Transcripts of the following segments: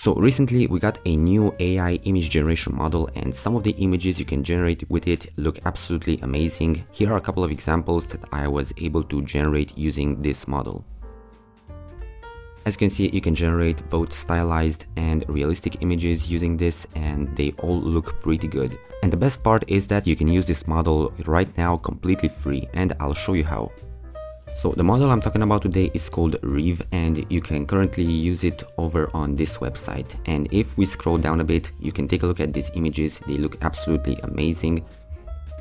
So recently we got a new AI image generation model, and some of the images you can generate with it look absolutely amazing. Here are a couple of examples that I was able to generate using this model. As you can see, you can generate both stylized and realistic images using this, and they all look pretty good. And the best part is that you can use this model right now completely free, and I'll show you how. So the model I'm talking about today is called Reve, and you can currently use it over on this website. And if we scroll down a bit, you can take a look at these images. They look absolutely amazing.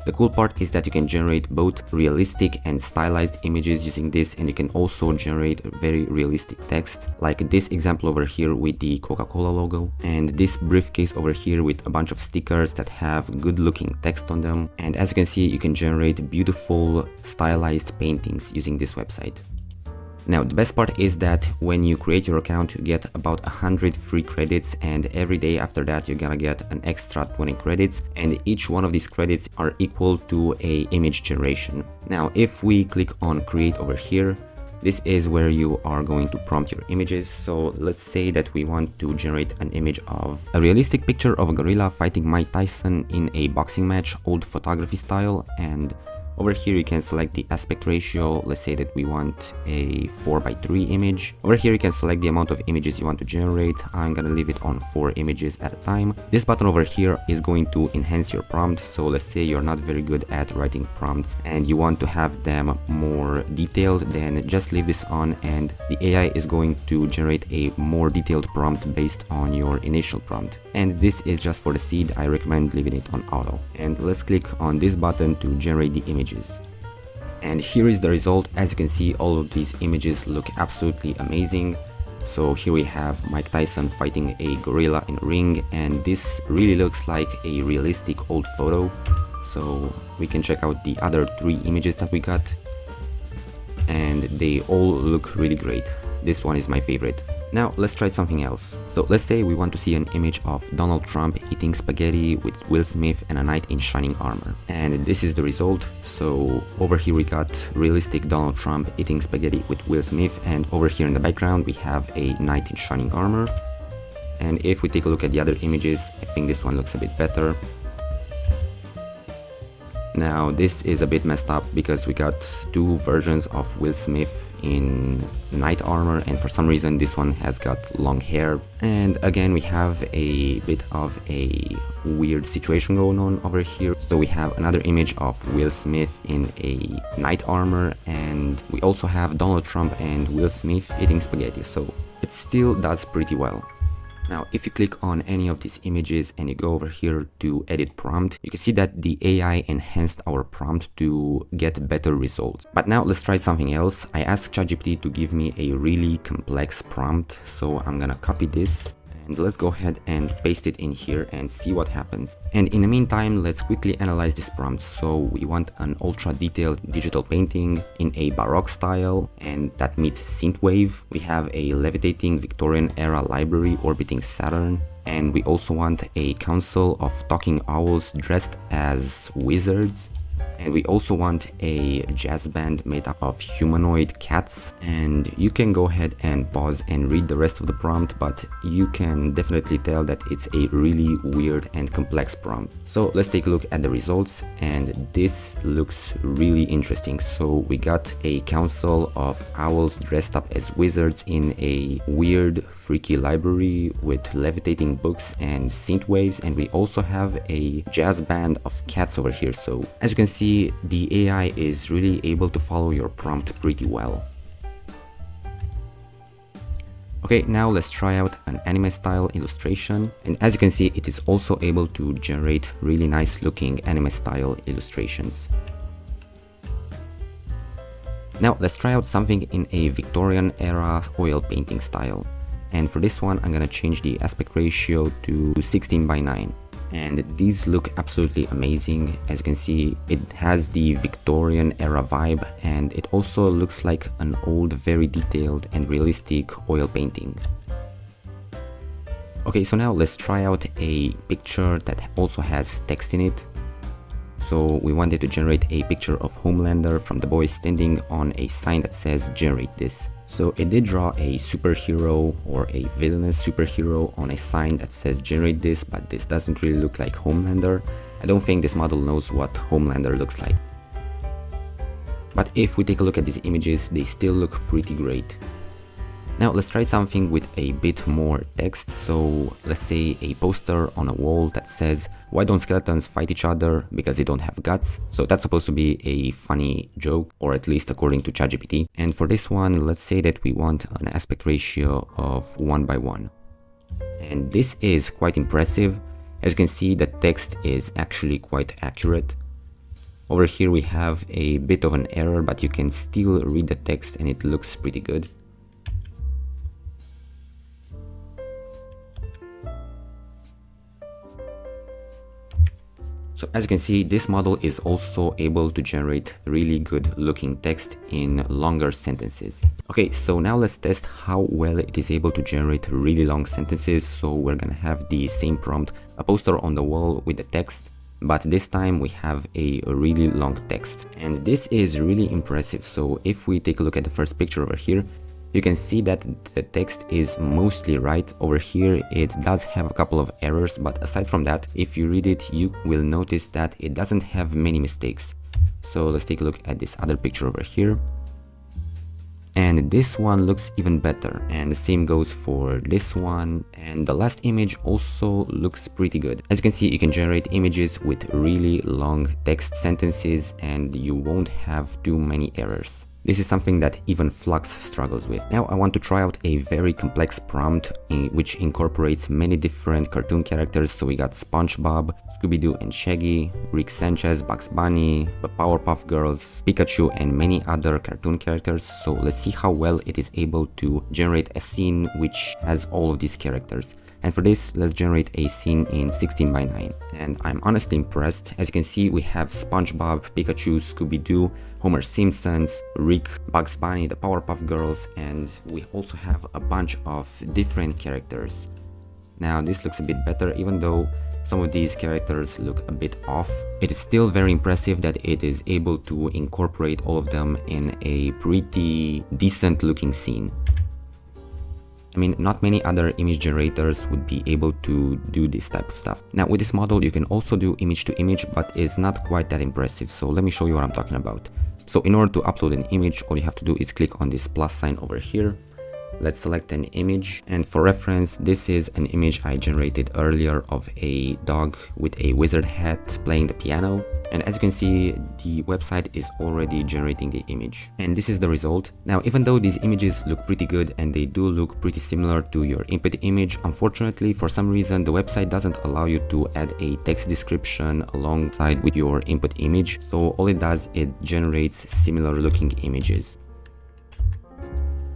The cool part is that you can generate both realistic and stylized images using this, and you can also generate very realistic text, like this example over here with the Coca-Cola logo, and this briefcase over here with a bunch of stickers that have good looking text on them. And as you can see, you can generate beautiful stylized paintings using this website. Now, the best part is that when you create your account, you get about 100 free credits, and every day after that you're gonna get an extra 20 credits, and each one of these credits are equal to a image generation. Now, if we click on create over here, this is where you are going to prompt your images. So let's say that we want to generate an image of a realistic picture of a gorilla fighting Mike Tyson in a boxing match, old photography style, and over here you can select the aspect ratio. Let's say that we want a 4:3 image. Over here you can select the amount of images you want to generate. I'm gonna leave it on 4 images at a time. This button over here is going to enhance your prompt. So let's say you're not very good at writing prompts and you want to have them more detailed, then just leave this on and the AI is going to generate a more detailed prompt based on your initial prompt. And this is just for the seed. I recommend leaving it on auto. And let's click on this button to generate the image. And here is the result. As you can see, all of these images look absolutely amazing. So here we have Mike Tyson fighting a gorilla in a ring, and this really looks like a realistic old photo. So we can check out the other 3 images that we got, and they all look really great. This one is my favorite. Now let's try something else. So let's say we want to see an image of Donald Trump eating spaghetti with Will Smith and a knight in shining armor. And this is the result. So over here we got realistic Donald Trump eating spaghetti with Will Smith, and over here in the background we have a knight in shining armor. And if we take a look at the other images, I think this one looks a bit better. Now this is a bit messed up because we got 2 versions of Will Smith in knight armor, and for some reason this one has got long hair. And again we have a bit of a weird situation going on over here. So we have another image of Will Smith in a knight armor, and we also have Donald Trump and Will Smith eating spaghetti, so it still does pretty well. Now, if you click on any of these images and you go over here to edit prompt, you can see that the AI enhanced our prompt to get better results. But now let's try something else. I asked ChatGPT to give me a really complex prompt, so I'm gonna copy this. And let's go ahead and paste it in here and see what happens. And in the meantime, let's quickly analyze this prompt. So we want an ultra detailed digital painting in a Baroque style, and that meets synthwave. We have a levitating Victorian era library orbiting Saturn. And we also want a council of talking owls dressed as wizards. And we also want a jazz band made up of humanoid cats. And you can go ahead and pause and read the rest of the prompt, but you can definitely tell that it's a really weird and complex prompt. So let's take a look at the results, and this looks really interesting. So we got a council of owls dressed up as wizards in a weird freaky library with levitating books and synth waves, and we also have a jazz band of cats over here. So as you can see, the AI is really able to follow your prompt pretty well. Okay, now let's try out an anime style illustration, and as you can see, it is also able to generate really nice looking anime style illustrations. Now let's try out something in a Victorian era oil painting style, and for this one I'm gonna change the aspect ratio to 16:9. And these look absolutely amazing. As you can see, it has the Victorian era vibe, and it also looks like an old, very detailed and realistic oil painting. Okay, so now let's try out a picture that also has text in it. So we wanted to generate a picture of Homelander from The Boys standing on a sign that says generate this. So it did draw a superhero or a villainous superhero on a sign that says generate this, but this doesn't really look like Homelander. I don't think this model knows what Homelander looks like. But if we take a look at these images, they still look pretty great. Now let's try something with a bit more text. So let's say a poster on a wall that says, why don't skeletons fight each other? Because they don't have guts. So that's supposed to be a funny joke, or at least according to ChatGPT. And for this one, let's say that we want an aspect ratio of 1:1. And this is quite impressive. As you can see, the text is actually quite accurate. Over here we have a bit of an error, but you can still read the text and it looks pretty good. So as you can see, this model is also able to generate really good looking text in longer sentences. Okay, so now let's test how well it is able to generate really long sentences. So we're gonna have the same prompt, a poster on the wall with the text, but this time we have a really long text. And this is really impressive. So if we take a look at the first picture over here, you can see that the text is mostly right. Over here it does have a couple of errors, but aside from that, if you read it, you will notice that it doesn't have many mistakes. So let's take a look at this other picture over here. And this one looks even better, and the same goes for this one, and the last image also looks pretty good. As you can see, you can generate images with really long text sentences and you won't have too many errors. This is something that even Flux struggles with. Now I want to try out a very complex prompt which incorporates many different cartoon characters. So we got SpongeBob, Scooby-Doo and Shaggy, Rick Sanchez, Bugs Bunny, the Powerpuff Girls, Pikachu and many other cartoon characters. So let's see how well it is able to generate a scene which has all of these characters. And for this, let's generate a scene in 16:9. And I'm honestly impressed. As you can see, we have SpongeBob, Pikachu, Scooby-Doo, Homer Simpson, Rick, Bugs Bunny, the Powerpuff Girls, and we also have a bunch of different characters. Now this looks a bit better, even though some of these characters look a bit off. It is still very impressive that it is able to incorporate all of them in a pretty decent looking scene. I mean, not many other image generators would be able to do this type of stuff. Now with this model, you can also do image to image, but it's not quite that impressive. So let me show you what I'm talking about. So in order to upload an image, all you have to do is click on this plus sign over here. Let's select an image, and for reference, this is an image I generated earlier of a dog with a wizard hat playing the piano. And as you can see, the website is already generating the image. And this is the result. Now, even though these images look pretty good and they do look pretty similar to your input image, unfortunately, for some reason, the website doesn't allow you to add a text description alongside with your input image. So all it does, it generates similar looking images.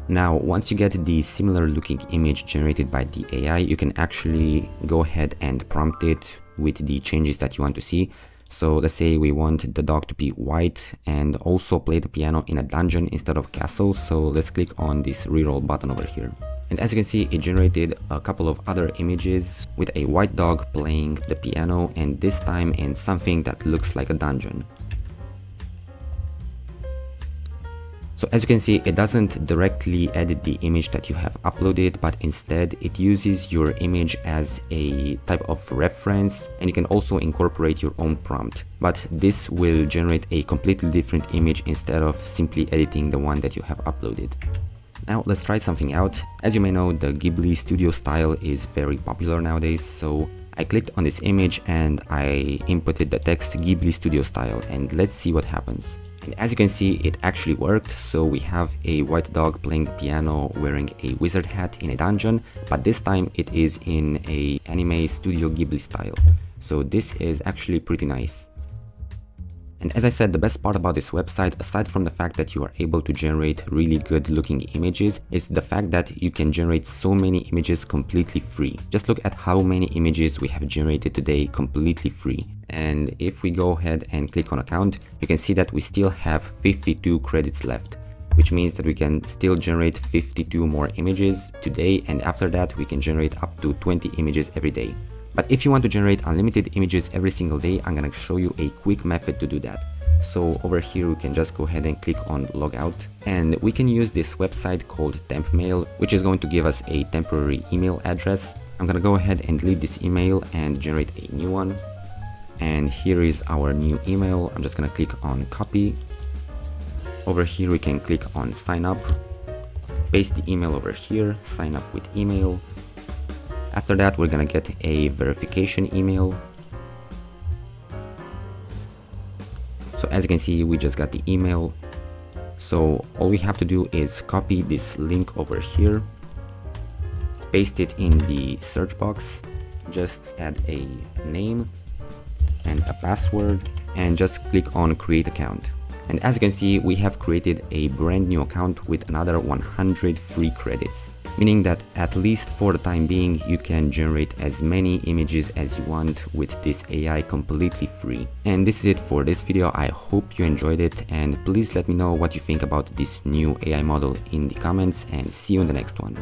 Now, once you get the similar looking image generated by the AI, you can actually go ahead and prompt it with the changes that you want to see. So let's say we want the dog to be white and also play the piano in a dungeon instead of castle. So let's click on this reroll button over here. And as you can see, it generated a couple of other images with a white dog playing the piano, and this time in something that looks like a dungeon. So as you can see, it doesn't directly edit the image that you have uploaded, but instead it uses your image as a type of reference, and you can also incorporate your own prompt. But this will generate a completely different image instead of simply editing the one that you have uploaded. Now let's try something out. As you may know, the Ghibli studio style is very popular nowadays, so I clicked on this image and I inputted the text Ghibli studio style, and let's see what happens. And as you can see, it actually worked. So we have a white dog playing the piano wearing a wizard hat in a dungeon, but this time it is in a anime Studio Ghibli style. So this is actually pretty nice. And as I said, the best part about this website, aside from the fact that you are able to generate really good looking images, is the fact that you can generate so many images completely free. Just look at how many images we have generated today completely free. And if we go ahead and click on account, you can see that we still have 52 credits left, which means that we can still generate 52 more images today, and after that we can generate up to 20 images every day. But if you want to generate unlimited images every single day, I'm gonna show you a quick method to do that. So over here we can just go ahead and click on logout, and we can use this website called temp mail, which is going to give us a temporary email address. I'm gonna go ahead and delete this email and generate a new one. And here is our new email. I'm just gonna click on copy. Over here we can click on sign up, paste the email over here, sign up with email. After that we're gonna get a verification email. So as you can see, we just got the email. So all we have to do is copy this link over here, paste it in the search box, just add a name and a password, and just click on create account. And as you can see, we have created a brand new account with another 100 free credits, meaning that at least for the time being, you can generate as many images as you want with this AI completely free. And this is it for this video. I hope you enjoyed it, and please let me know what you think about this new AI model in the comments, and see you in the next one.